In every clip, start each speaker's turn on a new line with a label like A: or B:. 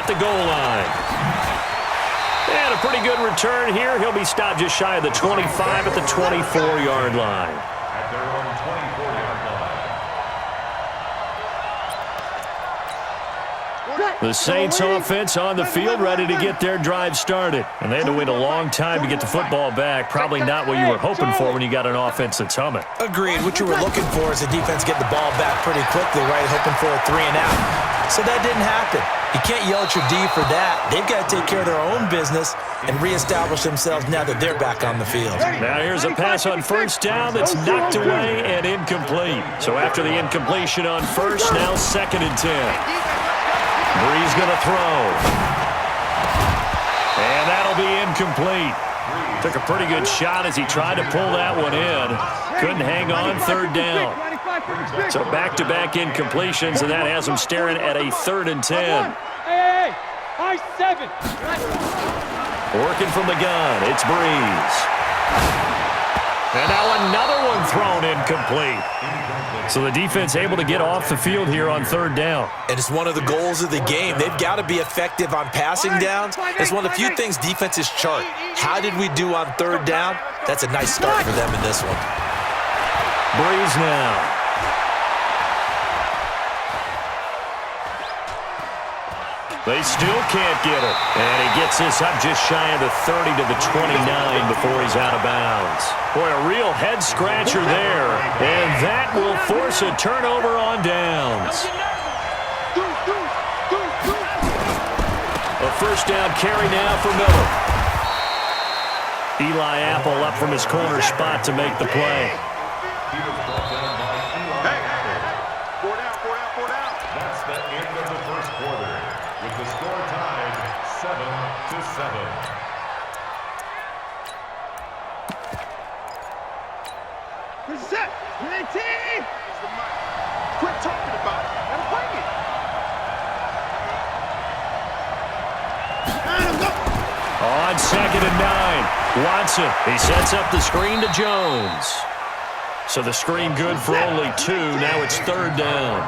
A: at the goal line. And a pretty good return here. He'll be stopped just shy of the 25 at the 24-yard line.
B: At their own 24-yard line.
A: The Saints offense on the field, ready to get their drive started. And they had to wait a long time to get the football back. Probably not what you were hoping for when you got an offense that's humming.
C: Agreed. What you were looking for is the defense get the ball back pretty quickly, right? Hoping for a 3-and-out. So that didn't happen. You can't yell at your D for that. They've got to take care of their own business and reestablish themselves now that they're back on the field.
A: Now here's a pass on first down that's knocked away and incomplete. So after the incompletion on first, now 2nd and 10. Brees going to throw. And that'll be incomplete. Took a pretty good shot as he tried to pull that one in. Couldn't hang on 3rd down. So back-to-back incompletions, and that has him staring at a 3rd and 10.
D: Hey, I-7.
A: Working from the gun, it's Brees. And now another one thrown incomplete. So the defense able to get off the field here on 3rd down.
C: And it's one of the goals of the game. They've got to be effective on passing downs. It's one of the few things defenses chart. How did we do on 3rd down? That's a nice start for them in this one.
A: Brees now. They still can't get it. And he gets this up just shy of the 30 to the 29 before he's out of bounds. Boy, a real head-scratcher there. And that will force a turnover on downs. A first down carry now for Miller. Eli Apple up from his corner spot to make the play.
B: That's the end of the first quarter, with the score tied 7-7.
D: Reset. Quit talking about it. Gotta bring it.
A: On 2nd and 9, Watson. He sets up the screen to Jones. So the screen good for only 2. Now it's 3rd down.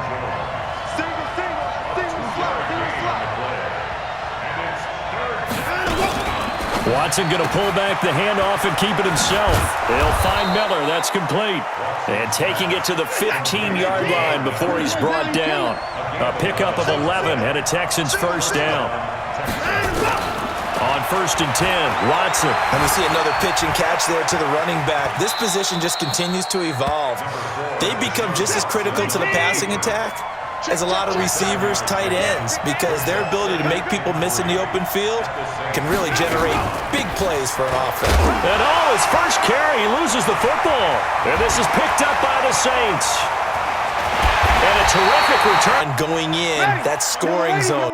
A: Watson going to pull back the handoff and keep it himself. They'll find Miller. That's complete. And taking it to the 15-yard line before he's brought down. A pickup of 11 and a Texans first down. On 1st and 10, Watson.
C: And we see another pitch and catch there to the running back. This position just continues to evolve. They become just as critical to the passing attack as a lot of receivers, tight ends, because their ability to make people miss in the open field can really generate big plays for an offense.
A: And his first carry, he loses the football. And this is picked up by the Saints. And a terrific return.
C: And going in, that scoring zone.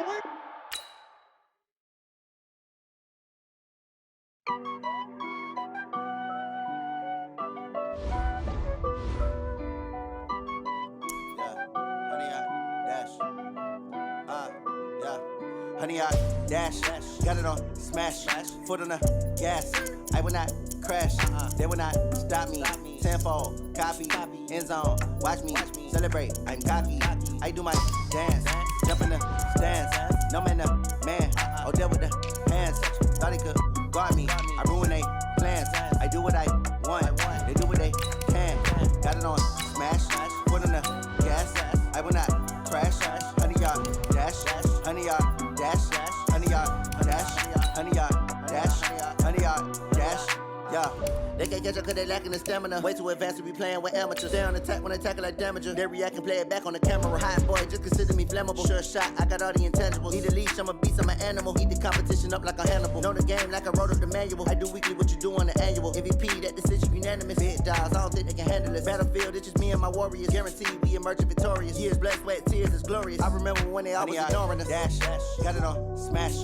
E: Honey, I dash, got it on smash, foot on the gas. I will not crash, they will not stop me. Tenfold, copy, end zone, watch me celebrate. I'm cocky, I do my dance, jump in the stands. No man, the man, oh, deal with the hands. Thought he could guard me, I ruin they plans. I do what I want, they do what they can. Got it on smash, foot on the gas. I will not crash, honey, y'all dash, honey, y'all. Dash, honey yard, dash, honey yard, dash, honey yard, dash, yeah. They can't catch up cause they lacking the stamina. Way too advanced to be playing with amateurs. Stay on attack when they tackle like damager. They react and play it back on the camera. Hot boy, just consider me flammable. Sure shot, I got all the intangibles. Need a leash, I'm a beast, I'm an animal. Heat the competition up like a Hannibal. Know the game like I wrote up the manual. I do weekly what you do on the annual. MVP, that decision unanimous. Big dogs, I don't think they can handle it. Battlefield, it's just me and my warriors. Guaranteed we emerging victorious. Years, blood, sweat, tears, it's glorious. I remember when they always ignoring us. Dash, got it on smash,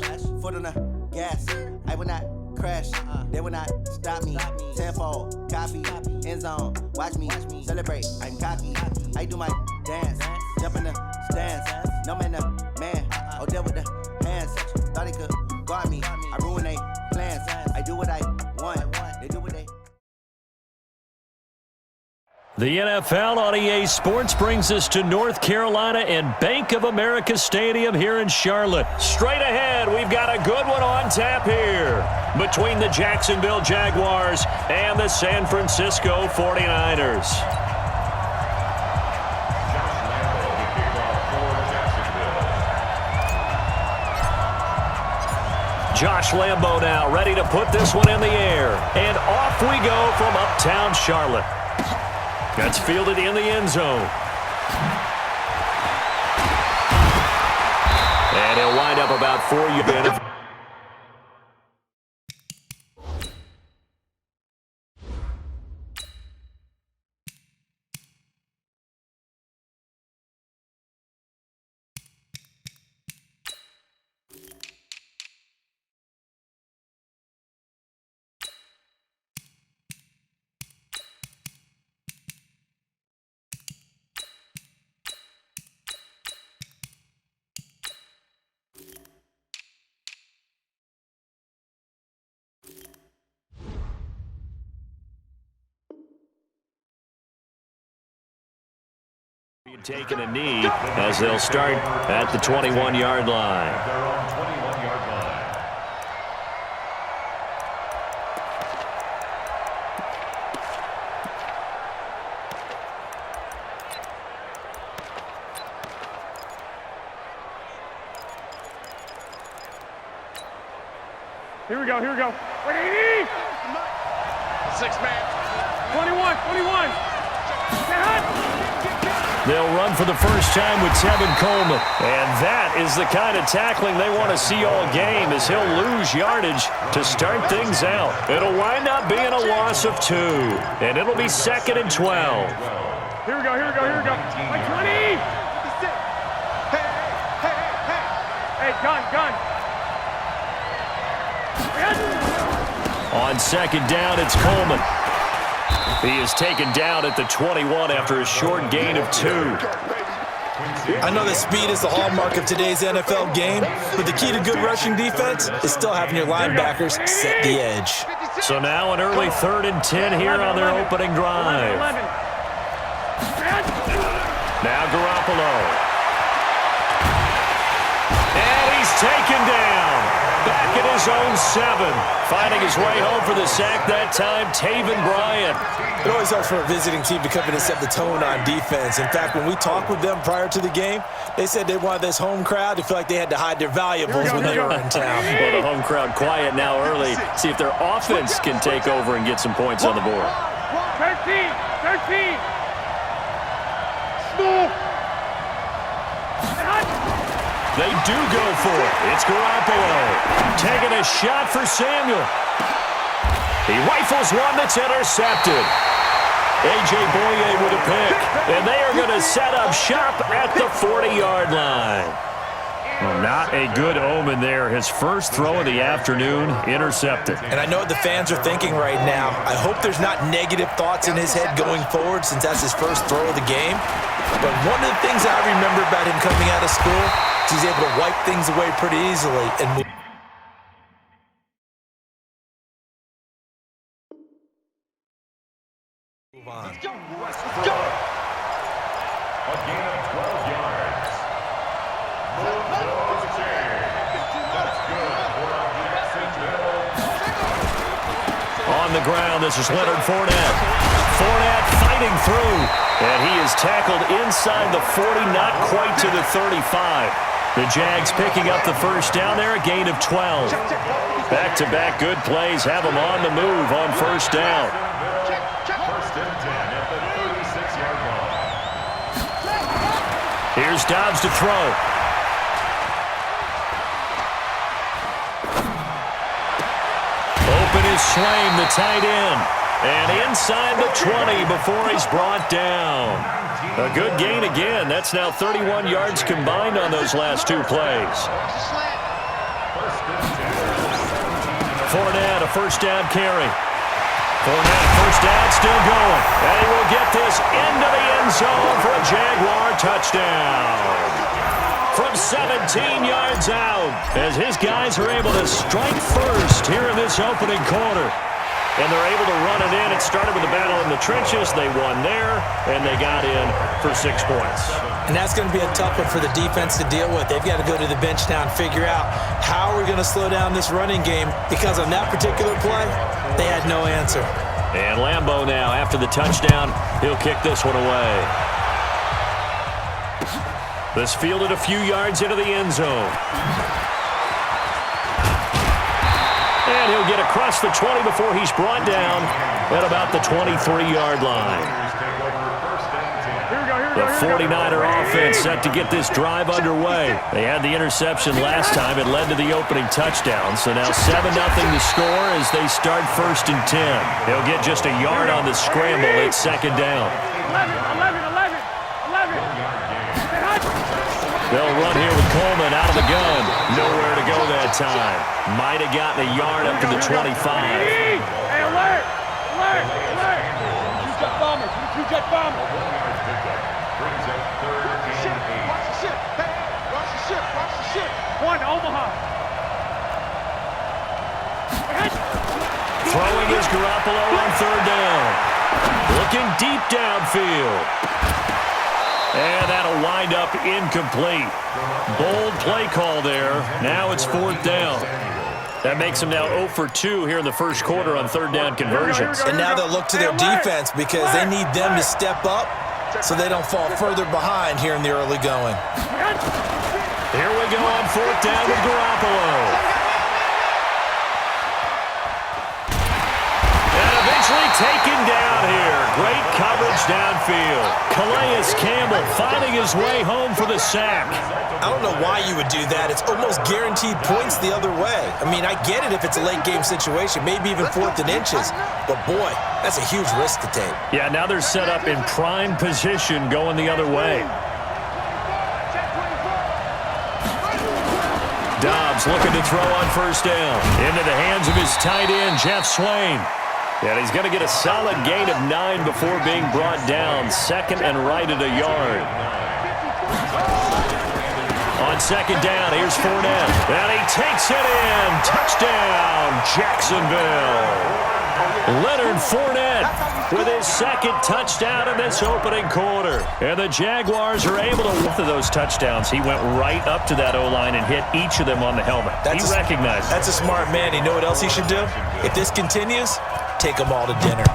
E: foot on the gas. I will not crash, they will not stop me. Tenfold, copy, end zone, watch me celebrate. I'm cocky, I do my dance, jump in the stands. No man, the man, oh, deal with the hands. Thought he could guard me, I ruin they plans. I do what I want, they do what they.
A: The NFL on EA Sports brings us to North Carolina and Bank of America Stadium here in Charlotte. Straight ahead, we've got a good one on tap here between the Jacksonville Jaguars and the San Francisco 49ers. Josh Lambo now ready to put this one in the air. And off we go from uptown Charlotte. That's fielded in the end zone. And he'll wind up about 4 yards. Taking a knee as they'll start at the 21-yard line.
B: At their own 21-yard line.
D: Here we go, here we go. 6 man. 21.
A: They'll run for the first time with Tevin Coleman. And that is the kind of tackling they want to see all game, as he'll lose yardage to start things out. It'll wind up being a loss of 2, and it'll be 2nd and 12.
D: Here we go. Like 20. Hey, gun.
A: On 2nd down, it's Coleman. He is taken down at the 21 after a short gain of 2.
C: I know that speed is the hallmark of today's NFL game, but the key to good rushing defense is still having your linebackers set the edge.
A: So now an early 3rd and 10 here on their opening drive. Now Garoppolo. And he's taken down. Back at his own 7. Finding his way home for the sack that time, Taven Bryan.
C: It always helps for a visiting team to come in and set the tone on defense. In fact, when we talked with them prior to the game, they said they wanted this home crowd to feel like they had to hide their valuables when they were in town.
A: Well, the home crowd quiet now early. See if their offense can take over and get some points on the board.
D: 13.
A: They do go for it. It's Garoppolo taking a shot for Samuel. He rifles one that's intercepted. A.J. Boye with a pick. And they are going to set up shop at the 40-yard line. Well, not a good omen there. His first throw of the afternoon intercepted.
C: And I know what the fans are thinking right now. I hope there's not negative thoughts in his head going forward, since that's his first throw of the game. But one of the things I remember about him coming out of school is he's able to wipe things away pretty easily and move.
B: Let's go. A gain of 12 yards. That's good for Jacksonville.
A: On the ground, this is Leonard Fournette. Fournette fighting through, and he is tackled inside the 40, not quite to the 35. The Jags picking up the first down there, a gain of 12. Back-to-back good plays have them on the move on first down.
B: First and 10 at the 36-yard line.
A: Here's Dobbs to throw. Open is Swain, the tight end. And inside the 20 before he's brought down. A good gain again. That's now 31 yards combined on those last 2 plays. Fournette, a first down carry. Fournette, first down, still going. And he will get this into the end zone for a Jaguar touchdown. From 17 yards out, as his guys are able to strike first here in this opening quarter. And they're able to run it in. It started with a battle in the trenches. They won there, and they got in for 6 points.
C: And that's going to be a tough one for the defense to deal with. They've got to go to the bench now and figure out how we're going to slow down this running game, because on that particular play, they had no answer.
A: And Lambeau now, after the touchdown, he'll kick this one away. This fielded a few yards into the end zone. And he'll get across the 20 before he's brought down at about the 23-yard line. The 49er offense set to get this drive underway. They had the interception last time. It led to the opening touchdown. So now 7-0 to score as they start 1st and 10. They'll get just a yard on the scramble. It's 2nd down.
D: 11.
A: They'll run here with Coleman out of the gun. Nowhere to go that time. Might have gotten a yard up to the 25.
D: Hey, alert! Two-jet bomber. Watch the ship. One, Omaha.
A: Throwing is Garoppolo on 3rd down. Looking deep downfield. And that'll wind up incomplete. Bold play call there. Now it's 4th down. That makes them now 0 for 2 here in the first quarter on 3rd down conversions.
C: And now they'll look to their defense because they need them to step up so they don't fall further behind here in the early going.
A: Here we go on 4th down with Garoppolo. Taken down here. Great coverage downfield. Calais Campbell finding his way home for the sack.
C: I don't know why you would do that. It's almost guaranteed points the other way. I mean, I get it if it's a late game situation, maybe even 4th and inches. But boy, that's a huge risk to take.
A: Yeah, now they're set up in prime position going the other way. Dobbs looking to throw on 1st down. Into the hands of his tight end, Jeff Swain. And he's going to get a solid gain of 9 before being brought down. 2nd and right at a yard. On 2nd down, here's Fournette. And he takes it in. Touchdown, Jacksonville. Leonard Fournette with his 2nd touchdown in this opening quarter. And the Jaguars are able to, with those touchdowns, he went right up to that O-line and hit each of them on the helmet. He recognized it.
C: That's a smart man. You know what else he should do? If this continues, take them all to dinner.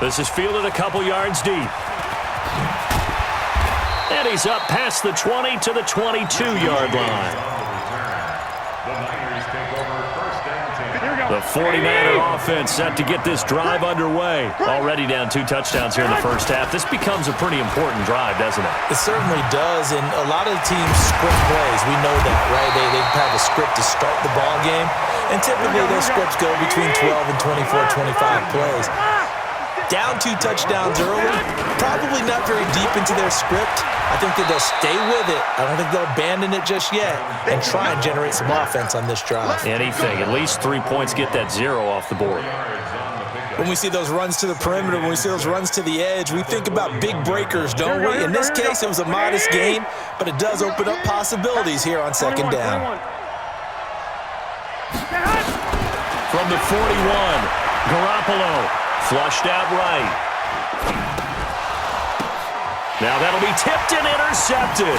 A: This is fielded a couple yards deep. And he's up past the 20 to the 22-yard line. The 49er offense set to get this drive underway. Already down 2 touchdowns here in the first half. This becomes a pretty important drive, doesn't it?
C: It certainly does, and a lot of the teams script plays. We know that, right? They have a script to start the ball game, and typically those scripts go between 12 and 24, 25 plays. Down 2 touchdowns early, probably not very deep into their script. I think that they'll stay with it. I don't think they'll abandon it just yet and try and generate some offense on this drive.
A: Anything. At least 3 points, get that 0 off the board.
C: When we see those runs to the perimeter, when we see those runs to the edge, we think about big breakers, don't we? In this case, it was a modest gain, but it does open up possibilities here on 2nd down.
A: From the 41, Garoppolo. Flushed out right. Now that'll be tipped and intercepted.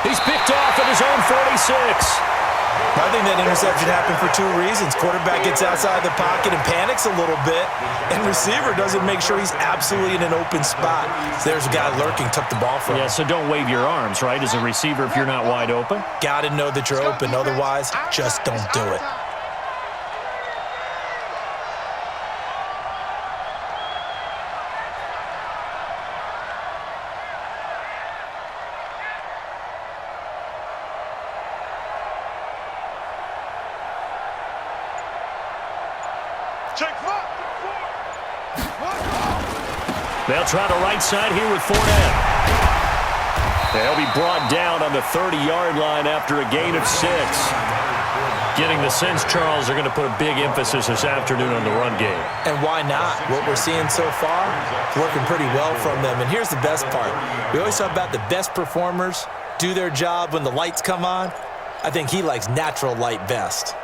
A: He's picked off at his own 46.
C: I think that interception happened for 2 reasons. Quarterback gets outside the pocket and panics a little bit, and receiver doesn't make sure he's absolutely in an open spot. So there's a guy lurking, took the ball from him.
A: Yeah, so don't wave your arms, right, as a receiver if you're not wide open.
C: Got to know that you're open. Otherwise, just don't do it.
A: They'll try the right side here with Fournette. They'll be brought down on the 30-yard line after a gain of 6. Getting the sense, Charles, are going to put a big emphasis this afternoon on the run game.
C: And why not? What we're seeing so far, working pretty well from them. And here's the best part. We always talk about the best performers do their job when the lights come on. I think he likes natural light best.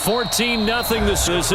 A: 14-0 this is.